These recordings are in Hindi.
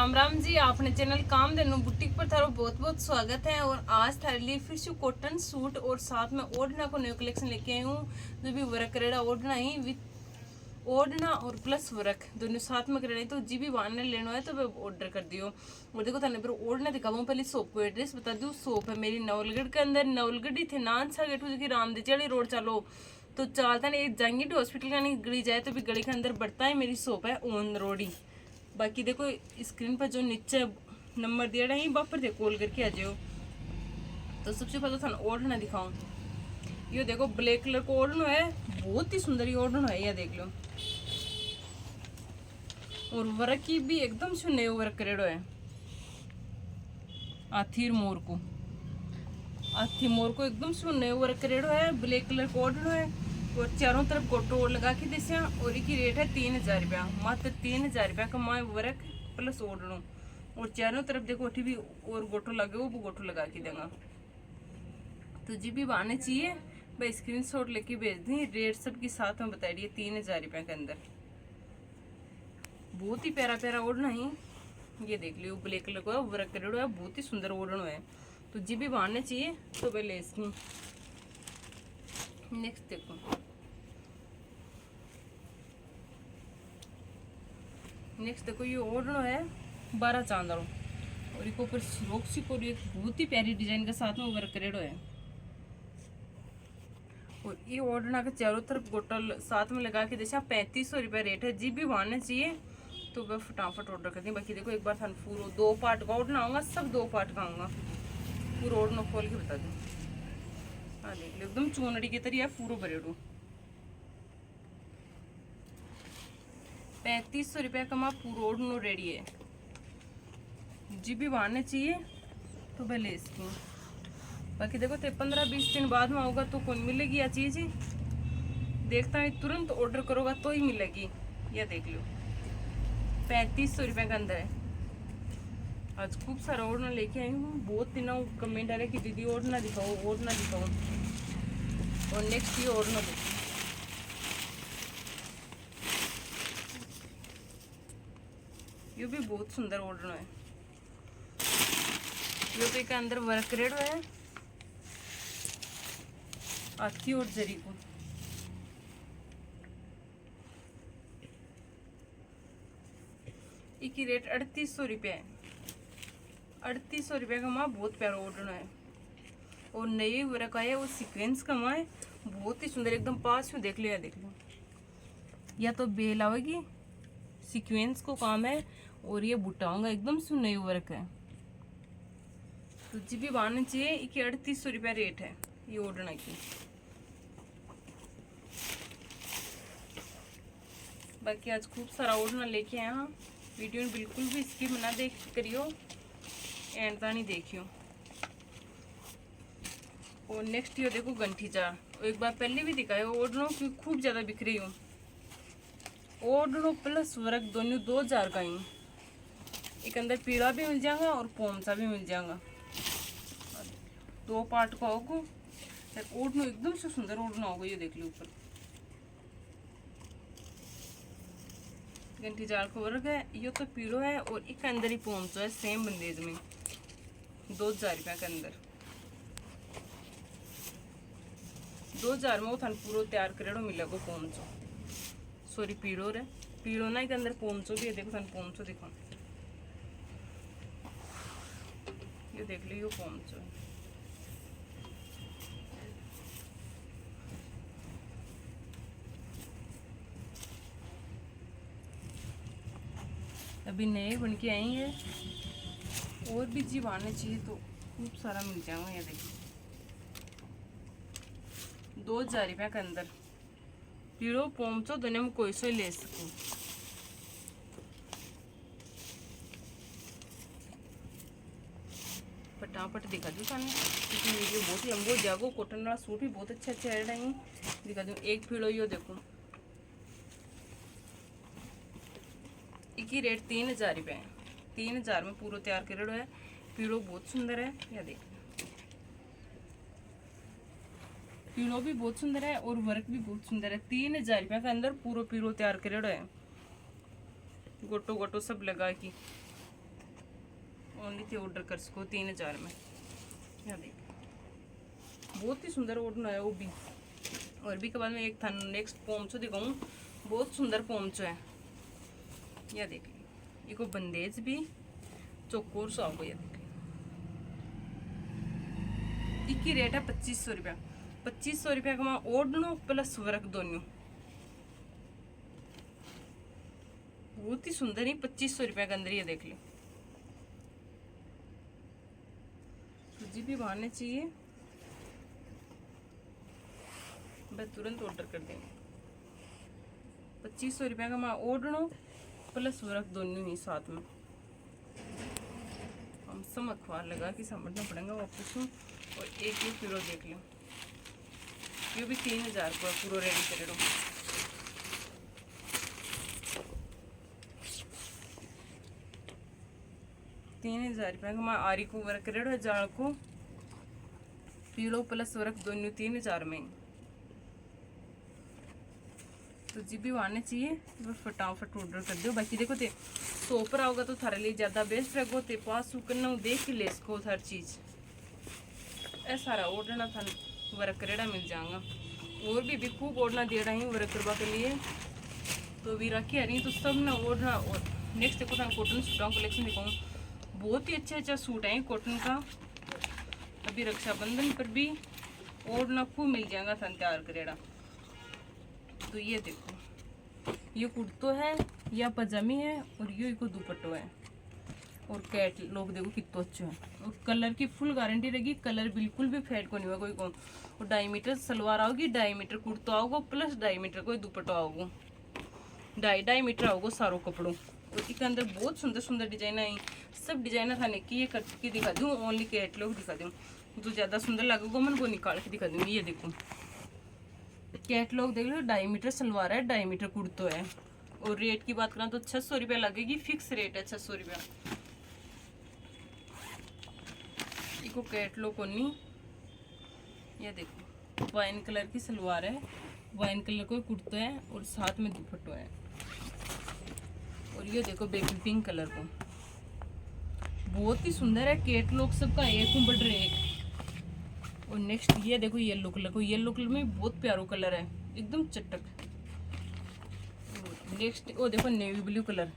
राम राम जी। आपने चैनल कामधेनु बुटीक पर थारो बहुत बहुत स्वागत है। और आज थारे लिए फिर से कॉटन सूट और साथ में ओढ़ना को न्यू कलेक्शन लेके आई हूँ। जो भी वर्क करेड़ा ओढ़ना ही विथ ओढ़ना और प्लस वर्क दोनों साथ में करेड़ा। तो जी भी वाने लेना है तो वह ऑर्डर कर दियो। और देखो थाने पर ओढ़ना दिखाऊँ। पहले शॉप को एड्रेस बता दूँ। शॉप है मेरी नवलगढ़ के अंदर। नवलगढ़ ही थे नानसा गेट जो कि रामदेचड़ी रोड चलो तो चलता नहीं जाएंगे हॉस्पिटल का नहीं गली जाए तो भी गली के अंदर बढ़ता है। मेरी शॉप है ऑन रोड ही। बाकी देखो स्क्रीन पर जो नीचे नंबर दिया है वहाँ पर देखो कॉल करके आ जाओ। तो सबसे पहले थाना ओढ़ना दिखाऊं। ये देखो ब्लैक कलर का ओढ़ना है, बहुत ही सुंदर ये ओढ़ना है। ये देख लो। और वर्क की भी एकदम से नए वर्क करेडो है। हाथी मोर को एकदम से नए वर्क करेडो है। ब्लैक कलर का ओढ़ना है और चारों तरफ गोटो और लगा के देसे। और इसकी रेट है 3000 रुपया, मात्र 3000 रुपया का माए वर्क प्लस ओढ़नो। और चारों तरफ देखो अठी भी और गोटो लगे वो गोटो लगा के देगा। तो जी भी आने चाहिए भाई स्क्रीनशॉट लेके भेज दी। रेट सबके साथ में बता दिए 3000 रुपया के अंदर। बहुत ही प्यारा प्यारा ओढ़ना ही। ये देख लियो ब्लैक कलर का वर्क करेडो है, बहुत ही सुंदर ओढ़ना है। तो जी भी आने चाहिए तो पहले इसकी नेक्स्ट देखो। नेक्स्ट देखो ये ओढ़ना है 12 चांदड़ों और इसके ऊपर सिरोक्सी को एक बहुत ही प्यारी डिजाइन के साथ में वर्क करेडो है। और ये ओढ़ना के चारों तरफ गोटल साथ में लगा के जैसे 3500 रुपया रेट है। जी भी वाने चाहिए तो वह फटाफट ऑर्डर कर दी। बाकी देखो एक बार थान पूरा 2 पार्ट का ओढ़ना आऊंगा, सब 2 पार्ट का आऊंगा। पूरा ओढ़ना खोल के बता दूँ। हाँ देख लो एकदम चूनड़ी की तरह है पूरा बरेडू। 3500 रुपया का माँ पूरा ओढ़नो रेडी है। जी भी वाने चाहिए तो भले इसकी। बाकी देखो तो 15-20 दिन बाद में होगा तो कौन मिलेगी यह चीज। देखता नहीं तुरंत ऑर्डर करोगा तो ही मिलेगी। यह देख लो 3500 रुपये के अंदर है। आज खूब सारा ओढ़ना लेके आई हूँ। बहुत दिनों कमेंट आ रहे कि दीदी ओढ़ना दिखाओ ओढ़ना दिखाओ। और नेक्स्ट ये ओढ़ना देखो। ये भी बहुत सुंदर ओढ़ना है। ये के अंदर वर्क रेड है हाथी और जरी को। इसकी रेट 3800 रुपया है। 3800 रुपये का माँ बहुत प्यारा ओढ़ना है। और नई वर्क आया वो सीक्वेंस का माँ है, बहुत ही सुंदर एकदम पास में देख लो। या देख लो या तो बेल आवेगी सीक्वेंस को काम है और ये बुटाऊंगा एकदम से नई वर्क है। तो जी भी बांधना चाहिए। इसकी 3800 रुपया रेट है ये ओढ़ना की। बाकी आज खूब सारा ओढ़ना लेके आया हाँ। वीडियो में बिल्कुल भी स्किप ना देख करियो, एंड तक नहीं देखियो। और नेक्स्ट ये देखो गंठी चार। एक बार पहले भी दिखाया ओढ़नों की खूब ज्यादा बिक रही हूँ। ओढ़नों प्लस वर्क दोनों 2000 का ही। एक अंदर पीला भी मिल जाएगा और पोमसा भी मिल जाएगा। 2 पार्ट का होगा। ओढ़नों एकदम से सुंदर ओढ़ना होगा। ये देख लो ऊपर घंटी जार को वर्क है। ये तो पीलो है और एक अंदर ही पोमचो है सेम बंदेज में 2000 रुपया के अंदर। 2000 में वो थान पूरा तैयार करेडो मिलेगा पोमचो। सॉरी पीलो रे पीलो ना के अंदर पोमचो भी है। देखो थान पोमचो दिखो। ये देख लो ये पोमचो है। अभी नए बन के आई है और भी जीव आने चाहिए तो खूब सारा मिल जाएगा। ये देखिए 2000 रुपया के अंदर पीड़ो पोमचो दोनों में कोई से ले सकूं। फटाफट दिखा दूँ सामने क्योंकि वीडियो बहुत लंबो जागो। कॉटन वाला सूट भी बहुत अच्छे अच्छे आ रहे हैं। दिखा दूँ एक पीड़ो यो देखो। इसकी रेट 3000 रुपये है। 3000 में पूरा तैयार करेडो है। पीड़ो बहुत सुंदर है। या देख पीड़ो भी बहुत सुंदर है और वर्क भी बहुत सुंदर है। 3000 रुपये के अंदर पूरा पीड़ो तैयार करेडो है। गोटो गोटो सब लगा की ओनली थे ऑर्डर कर सको 3000 में। यहाँ देख बहुत ही सुंदर ऑर्डर है वो भी। और भी के बाद में एक था नेक्स्ट पोमचो दिखाऊँ, बहुत सुंदर पोमचो है। यह देख ली ये को बंदेज भी चौकोर सो आपको। यह देख ली इसकी रेट है 2500 रुपया। 2500 रुपया का मैं ओढ़नो प्लस वर्क दोनों, बहुत ही सुंदर ही 2500 रुपया के अंदर। ये देख लो सूजी भी बांधने चाहिए, बस तुरंत ऑर्डर कर देंगे। 2500 रुपया का मैं ओढ़नो प्लस वर्क दोनों ही साथ में। हम सब अखबार लगा के समझना पड़ेगा वापस में। और एक ये पूरा देख लो, ये भी 3000 का पूरा रेडी कर लो। 3000 रुपया का मैं आरी को वर्क रेडो है, जाल को पीलो प्लस वर्क दोनों 3000 में। तो जी भी आने चाहिए तो फटाफट ऑर्डर कर दो। बाकी देखो ते सो पर आओगे तो थारे लिए ज़्यादा बेस्ट रहेगा। ते पास करना देख के ले सको हर चीज़। ऐसा सारा ऑर्डर ना था वर्क रेडा मिल जाएगा। और भी खूब ऑर्डर दे रही हूँ वर्क करवा के लिए, तो भी रखी आ रही तो सब ना ऑर्डर। और नेक्स्ट देखो था कॉटन सूट कलेक्शन दिखाऊँ, बहुत ही अच्छा सूट है कॉटन का। अभी रक्षाबंधन पर भी ओढ़ना खूब मिल जाएगा था तैयार करेगा। तो ये देखो ये कुर्तो है या पजामी है और ये को दुपट्टो है। और कैट लोग देखो कितना अच्छा है। और कलर की फुल गारंटी रहेगी, कलर बिल्कुल भी फेड को नहीं होगा कोई कौन। और 2.5 मीटर सलवार आओगी, 2.5 मीटर कुर्तो आओगे प्लस 2.5 मीटर कोई दुपट्टो आओगे। 2.5 मीटर आओगे सारों कपड़ों। और इसके अंदर बहुत सुंदर सुंदर डिजाइन आई। सब डिजाइन था कि ये करके दिखा दूँ, ओनली कैटलॉग दिखा दूँ। जो ज़्यादा सुंदर लगेगा मैं वो निकाल के दिखा दूँगी। ये देखो कैटलॉग देख लो, 2.5 मीटर सलवार है, 2.5 मीटर कुर्तो है। और रेट की बात करें तो 600 रुपया लगेगी, फिक्स रेट है 600 रुपया। इसको कैटलॉग को नहीं, ये देखो वाइन कलर की सलवार है, वाइन कलर को कुर्तो है और साथ में दुपट्टो है। और ये देखो बेबी पिंक कलर को, बहुत ही सुंदर है। कैटलॉग सबका एक ऊपर एक। और नेक्स्ट ये देखो येलो कलर को, येलो कलर में बहुत प्यारो कलर है, एकदम चटक। नेक्स्ट वो देखो नेवी ब्लू कलर,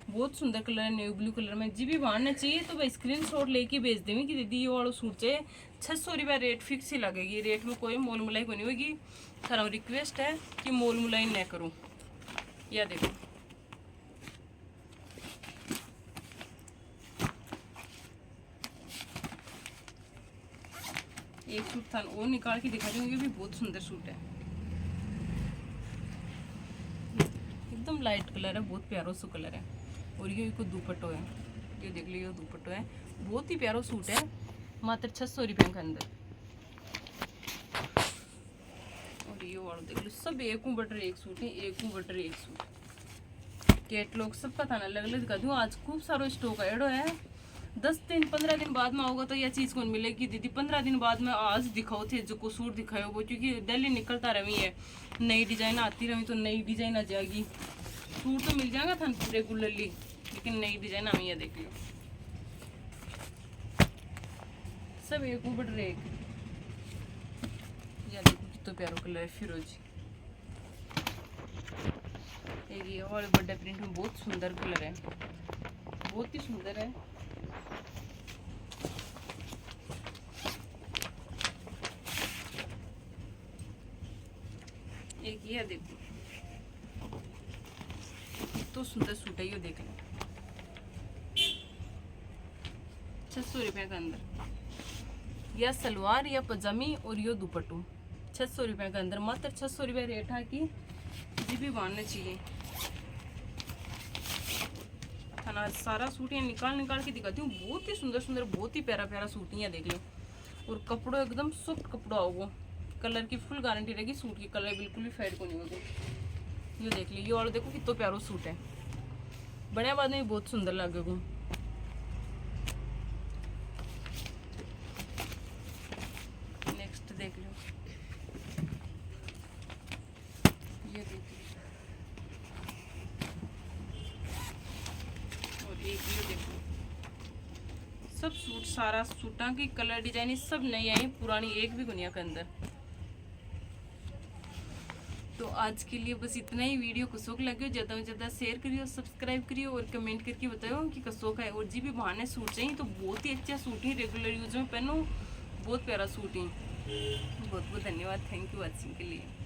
बहुत सुंदर कलर है नेवी ब्लू कलर में। जी भी बांधना चाहिए तो भाई स्क्रीनशॉट लेके भेज देंगे कि दीदी ये वाला सूट चाहिए। 600 रुपया रेट फिक्स ही लगेगी, रेट में कोई मोल मुलाई को नहीं होगी। थारा रिक्वेस्ट है कि मोल मुलाई न करूँ। या देखो एक सूट था वो निकाल के दिखा दूंगी, भी बहुत सुंदर सूट है, एकदम लाइट कलर है, बहुत प्यारो सा कलर है। और ये को दुपट्टो है, ये देख लीजिए दुपट्टो है, बहुत ही प्यारो सूट है, मात्र 600 रुपये के अंदर। और ये वाला देख लो, सब एक बटर एक सूट है, एक बटर एक सूट। कैटलॉग सबका था ना अलग अलग दिखा दूँ। आज खूब सारा स्टॉक एडो है। 10 दिन 15 दिन बाद में होगा तो यह चीज़ कौन मिलेगी दीदी। 15 दिन बाद में आज दिखाओ थे जो को सूट दिखाए वो, क्योंकि डेली निकलता रही है, नई डिजाइन आती रही तो नई डिजाइन आ जाएगी। सूट तो मिल जाएगा था रेगुलरली, लेकिन नई डिजाइन आई है। देख लो सब एक ऊपर एक। या देखो कितना प्यारा कलर है फिरोजी। एक ये और बड़ा प्रिंट में बहुत सुंदर कलर है, बहुत ही सुंदर है। एक ये देखो तो सुंदर सूट है, ये देख लो 600 रुपये के अंदर। या सलवार या पजामी और यो दुपट्टो 600 रुपये के अंदर, मात्र 600 रुपये रेट है कि जी भी बांधना चाहिए। खाना सारा सूट ये निकाल के दिखाती हूँ, बहुत ही सुंदर सुंदर, बहुत ही प्यारा प्यारा सूट है, देख लो। और कपड़ो एकदम सॉफ्ट कपड़ा होगा, कलर की फुल गारंटी रहेगी। सूट की कलर बिल्कुल भी फेड को नहीं होगी। ये देख ली, ये वाला देखो कितना प्यारो सूट है, बड़े बाद में बहुत सुंदर लगेगा। नेक्स्ट देख लो, ये देख लो। और एक ये देख लो, सब सूट सारा सूटा की कलर डिजाइन सब नई आई, पुरानी एक भी गुनिया के अंदर। तो आज के लिए बस इतना ही। वीडियो कसो को लगे ज़्यादा से ज़्यादा शेयर करियो, सब्सक्राइब करियो और कमेंट करके बताओ कि कसो का है। और जी भी बहाने सूट चाहिए तो बहुत ही अच्छा सूट ही रेगुलर यूज में पहनो, बहुत प्यारा सूट ही। बहुत बहुत धन्यवाद, थैंक यू वॉचिंग के लिए।